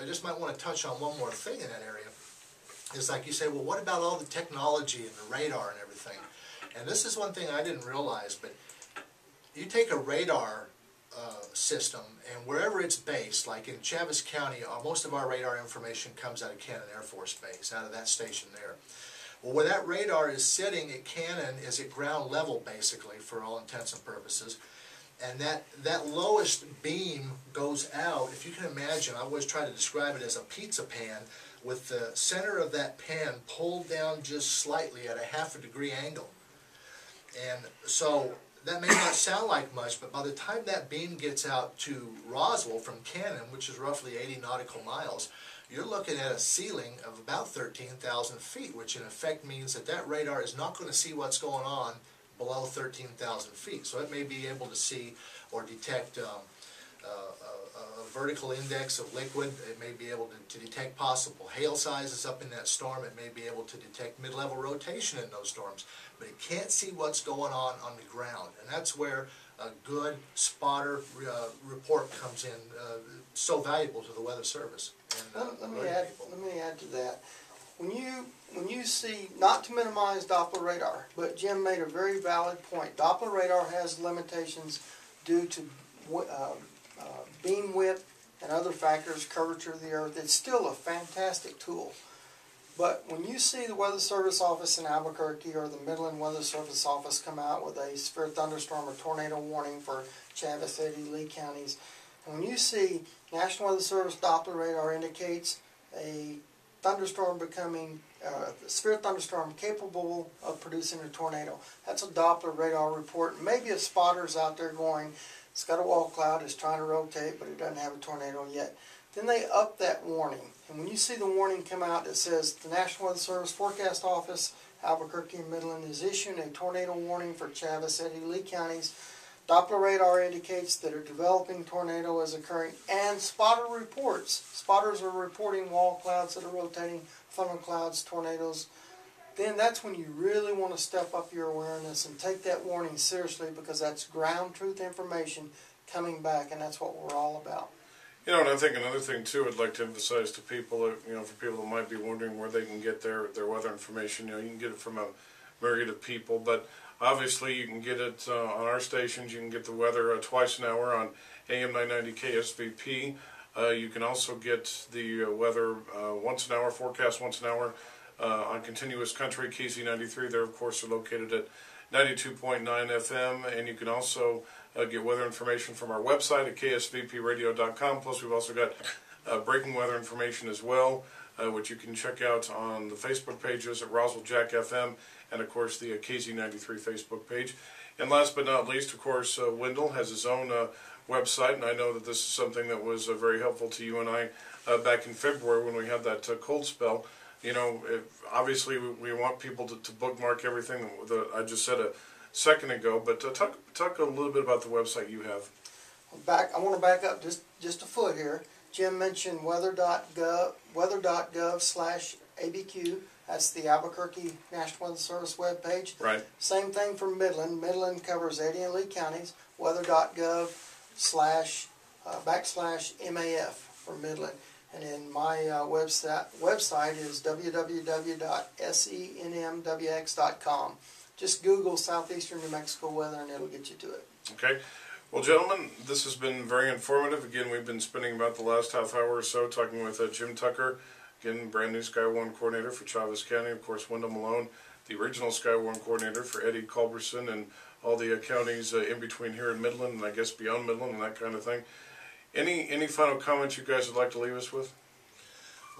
I just might want to touch on one more thing in that area. Is like you say, well, what about all the technology and the radar and everything? And this is one thing I didn't realize, but you take a radar system, and wherever it's based, like in Chaves County, most of our radar information comes out of Cannon Air Force Base, out of that station there. Well, where that radar is sitting at Cannon is at ground level, basically, for all intents and purposes. And that lowest beam goes out, if you can imagine, I always try to describe it as a pizza pan, with the center of that pan pulled down just slightly at a ½ degree angle. And so that may not sound like much, but by the time that beam gets out to Roswell from Cannon, which is roughly 80 nautical miles, you're looking at a ceiling of about 13,000 feet, which in effect means that that radar is not going to see what's going on below 13,000 feet. So it may be able to see or detect a vertical index of liquid. It may be able to detect possible hail sizes up in that storm. It may be able to detect mid-level rotation in those storms. But it can't see what's going on the ground. And that's where a good spotter report comes in, so valuable to the Weather Service. And, let me add to that. When you see, not to minimize Doppler radar, but Jim made a very valid point. Doppler radar has limitations due to beam width and other factors, curvature of the earth. It's still a fantastic tool. But when you see the Weather Service office in Albuquerque or the Midland Weather Service office come out with a severe thunderstorm or tornado warning for Chaves, Eddy, Lee counties, and when you see National Weather Service Doppler radar indicates a thunderstorm becoming a severe thunderstorm capable of producing a tornado, that's a Doppler radar report. Maybe a spotter's out there going, it's got a wall cloud, it's trying to rotate, but it doesn't have a tornado yet. Then they up that warning. And when you see the warning come out that says the National Weather Service Forecast Office, Albuquerque and Midland, is issuing a tornado warning for Chaves, Eddy, Lee counties, Doppler radar indicates that a developing tornado is occurring, and spotter reports. Spotters are reporting wall clouds that are rotating, funnel clouds, tornadoes. Then that's when you really want to step up your awareness and take that warning seriously, because that's ground truth information coming back, and that's what we're all about. You know, and I think another thing too I'd like to emphasize to people, you know, for people that might be wondering where they can get their weather information, you know, you can get it from a myriad of people, but obviously you can get it on our stations. You can get the weather twice an hour on AM 990 KSVP. You can also get the weather once an hour, forecast once an hour on Continuous Country, KZ93. There, of course, are located at 92.9 FM, and you can also get weather information from our website at ksvpradio.com. Plus, we've also got breaking weather information as well, which you can check out on the Facebook pages at Roswell Jack FM, and of course the KZ93 Facebook page. And last but not least, of course, Wendel has his own website, and I know that this is something that was very helpful to you and I back in February when we had that cold spell. You know, obviously we want people to bookmark everything that I just said a second ago, but talk a little bit about the website you have. I want to back up just a foot here. Jim mentioned weather.gov/ABQ. That's the Albuquerque National Weather Service webpage. Right. Same thing for Midland. Midland covers Eddy and Lee counties. Weather.gov/MAF for Midland. And then my website is www.senmwx.com. Just Google Southeastern New Mexico weather and it'll get you to it. Okay. Well, gentlemen, this has been very informative. Again, we've been spending about the last half hour or so talking with Jim Tucker, again, brand new SkyWarn coordinator for Chaves County. Of course, Wendel Malone, the original SkyWarn coordinator for Eddy, Culberson, and all the counties in between here in Midland, and I guess beyond Midland and that kind of thing. Any final comments you guys would like to leave us with?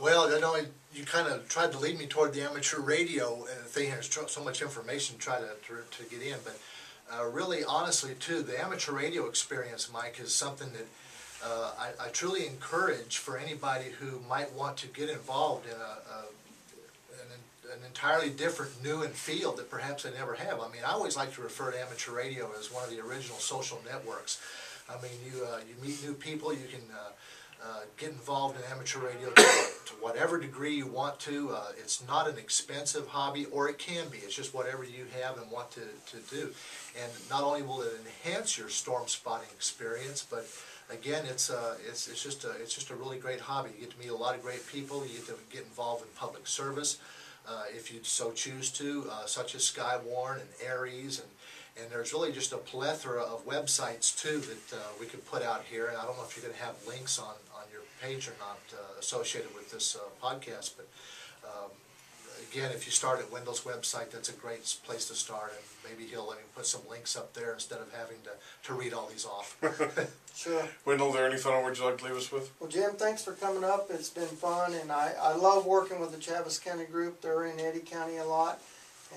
Well, I know you kind of tried to lead me toward the amateur radio thing. There's so much information to try to get in, but really, honestly, too, the amateur radio experience, Mike, is something that I truly encourage for anybody who might want to get involved in an entirely different, new field that perhaps they never have. I mean, I always like to refer to amateur radio as one of the original social networks. I mean, you meet new people, you can get involved in amateur radio to whatever degree you want to. It's not an expensive hobby, or it can be. It's just whatever you have and want to do. And not only will it enhance your storm spotting experience, but again, it's just a really great hobby. You get to meet a lot of great people. You get to get involved in public service, if you so choose to, such as SkyWarn and Aries, and there's really just a plethora of websites too that we could put out here. And I don't know if you're going to have links on your page or not associated with this podcast, but again, if you start at Wendel's website, that's a great place to start, and maybe he'll let me put some links up there instead of having to read all these off. Sure. Wendel, there any final words you'd like to leave us with? Well, Jim, thanks for coming up. It's been fun, and I love working with the Chaves County group. They're in Eddy County a lot,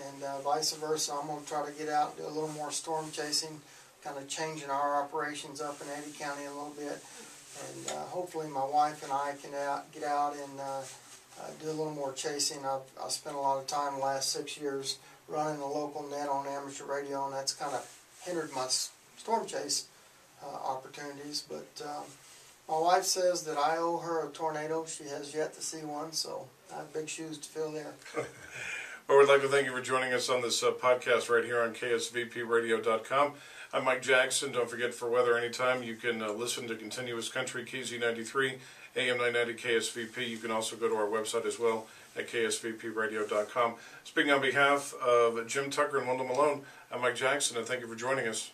and vice versa. I'm going to try to get out and do a little more storm chasing, kind of changing our operations up in Eddy County a little bit. And hopefully my wife and I can get out and do a little more chasing. I've spent a lot of time the last 6 years running the local net on amateur radio, and that's kind of hindered my storm chase opportunities. But my wife says that I owe her a tornado. She has yet to see one, so I have big shoes to fill there. Well, we'd like to thank you for joining us on this podcast right here on KSVPradio.com. I'm Mike Jaxson. Don't forget, for weather anytime, you can listen to Continuous Country, KZ93, AM 990 KSVP. You can also go to our website as well at KSVPradio.com. Speaking on behalf of Jim Tucker and Wendel Malone, I'm Mike Jaxson, and thank you for joining us.